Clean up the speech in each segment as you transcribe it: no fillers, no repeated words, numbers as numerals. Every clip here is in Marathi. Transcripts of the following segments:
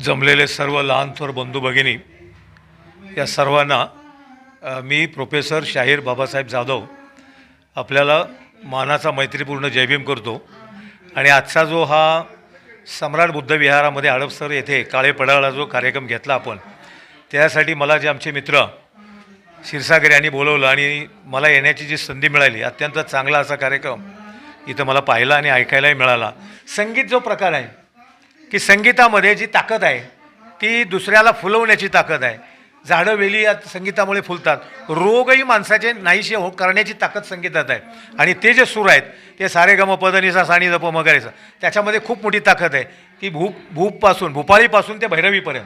जमलेले सर्व लहान थोर बंधू भगिनी या सर्वांना मी प्रोफेसर शाहीर बाबासाहेब जाधव आपल्याला मानाचा मैत्रीपूर्ण जयभीम करतो। आणि आजचा जो हा सम्राट बुद्ध विहारामध्ये हडपसर येथे काळे पडाळला जो कार्यक्रम घेतला आपण, त्यासाठी मला जे आमचे मित्र क्षीरसागर यांनी बोलवलं आणि मला येण्याची जी संधी मिळाली, अत्यंत चांगला असा कार्यक्रम इथं मला पाहायला आणि ऐकायलाही मिळाला। संगीत जो प्रकार आहे की संगीतामध्ये जी ताकद आहे ती दुसऱ्याला फुलवण्याची ताकद आहे। झाडं वेली या संगीतामुळे फुलतात, रोगही माणसाचे नाहीसे हो करण्याची ताकद संगीतात आहे। आणि ते जे सूर आहेत ते सारे गम पदनिसा साणी जप मगरेसा, त्याच्यामध्ये खूप मोठी ताकद आहे की भूपासून भूपाळीपासून ते भैरवीपर्यंत।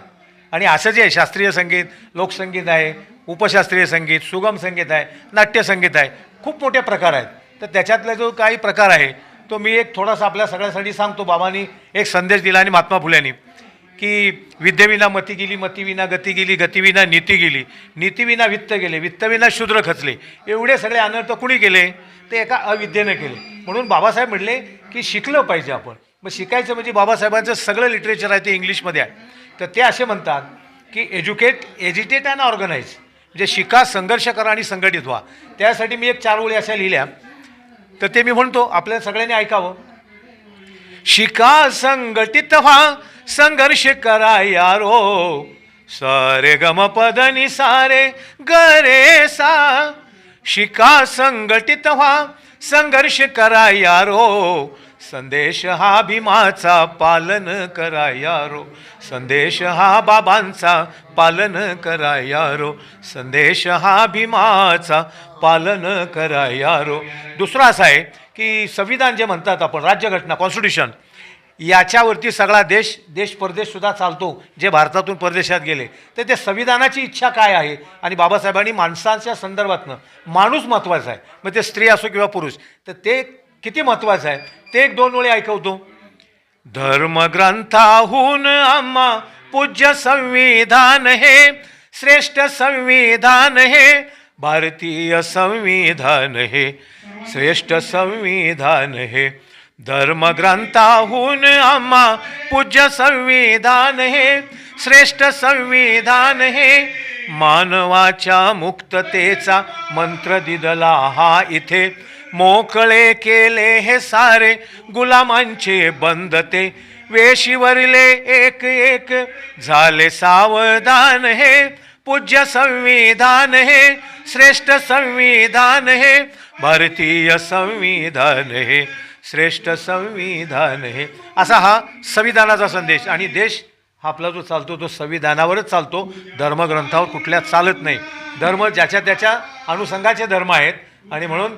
आणि असं जे आहे शास्त्रीय संगीत, लोकसंगीत आहे, उपशास्त्रीय संगीत, सुगम संगीत आहे, नाट्यसंगीत आहे, खूप मोठे प्रकार आहेत। तर त्याच्यातला जो काही प्रकार आहे तो मी एक थोडासा आपल्या सगळ्यासाठी सांगतो। बाबांनी एक संदेश दिला आणि महात्मा फुल्यांनी की विद्येविना मती गेली, मतीविना गती गेली, गतीविना नीती गेली, नीतीविना वित्त गेले, वित्तविना शूद्र खचले। एवढे सगळे अनर्थ कुणी केले? ते एका अविद्येने केले। म्हणून बाबासाहेब म्हटले की शिकलं पाहिजे आपण। मग शिकायचं म्हणजे बाबासाहेबांचं सगळं लिटरेचर आहे ते इंग्लिशमध्ये आहे। तर ते असे म्हणतात की एज्युकेट अँड ऑर्गनाइज, म्हणजे शिका, संघर्ष करा आणि संघटित व्हा। त्यासाठी मी एक 4 ओळी अशा लिहिल्या, तर ते मी म्हणतो आपल्या सगळ्यांनी ऐकावं। शिका, संघटित व्हा, संघर्ष करा यारो, सारे गम पद नि सारे गरे सा। शिका, संघटित व्हा, संघर्ष करा यारो, संदेश हा भीमाचा पालन करा यारो, संदेश हा बाबांचा पालन करा यारो, संदेश हा भीमाचा पालन करा यारो। दुसरा असा आहे की संविधान जे म्हणतात आपण, राज्यघटना, कॉन्स्टिट्यूशन, याच्यावरती सगळा देश परदेशसुद्धा चालतो। जे भारतातून परदेशात गेले तर ते संविधानाची इच्छा काय आहे, आणि बाबासाहेबांनी माणसांच्या संदर्भातनं माणूस महत्त्वाचा आहे, मग ते स्त्री असो किंवा पुरुष, तर ते किती महत्त्वाचं आहे ते 1-2 ओळी ऐकवतो। धर्मग्रंथाहून आम्हा पूज्य संविधान हे, श्रेष्ठ संविधान हे, भारतीय संविधान हे, श्रेष्ठ संविधान हे। धर्मग्रंथाहून आम्हा पूज्य संविधान हे, श्रेष्ठ संविधान हे, मानवाच्या मुक्ततेचा मंत्र दिदला हा इथे, मोकळे केले हे सारे गुलामांचे बंधते, वेशीवरले एक एक झाले सावधान हे, पूज्य संविधान हे, श्रेष्ठ संविधान हे, भारतीय संविधान हे, श्रेष्ठ संविधान हे। असा हा संविधानाचा संदेश। आणि देश हा आपला जो चालतो तो संविधानावरच चालतो, धर्मग्रंथावर कुठल्या चालत नाही। धर्म ज्याच्या त्याच्या अनुषंगाचे धर्म आहेत, आणि म्हणून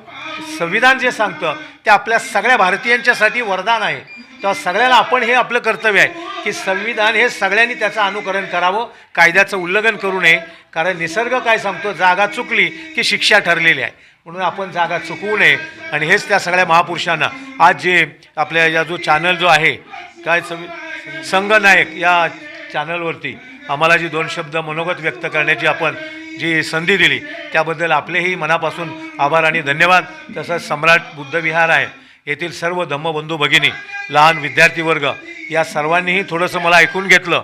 संविधान जे सांगतं ते आपल्या सगळ्या भारतीयांच्यासाठी वरदान आहे। तर सगळ्यांना आपण हे आपलं कर्तव्य आहे की संविधान हे सगळ्यांनी त्याचं अनुकरण करावं, कायद्याचं उल्लंघन करू नये। कारण निसर्ग काय सांगतो, जागा चुकली की शिक्षा ठरलेली आहे, म्हणून आपण जागा चुकवू नये। आणि हेच त्या सगळ्या महापुरुषांना आज जे आपल्या या जो चॅनल जो आहे काय संघनायक, या चॅनलवरती आम्हाला जी 2 शब्द मनोगत व्यक्त करण्याची आपण जी संधी दिली त्याबद्दल आपलेही मनापासून आभार आणि धन्यवाद। तसंच सम्राट बुद्ध विहार आहे येथील सर्व धम्मबंधू भगिनी, लहान विद्यार्थी वर्ग, या सर्वांनीही थोडंसं मला ऐकून घेतलं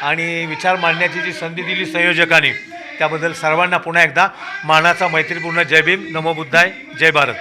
आणि विचार मांडण्याची जी संधी दिली संयोजकांनी, त्याबद्दल सर्वांना पुन्हा एकदा मानाचा मैत्रीपूर्ण जय भीम, नमो बुद्धाय, जय भारत।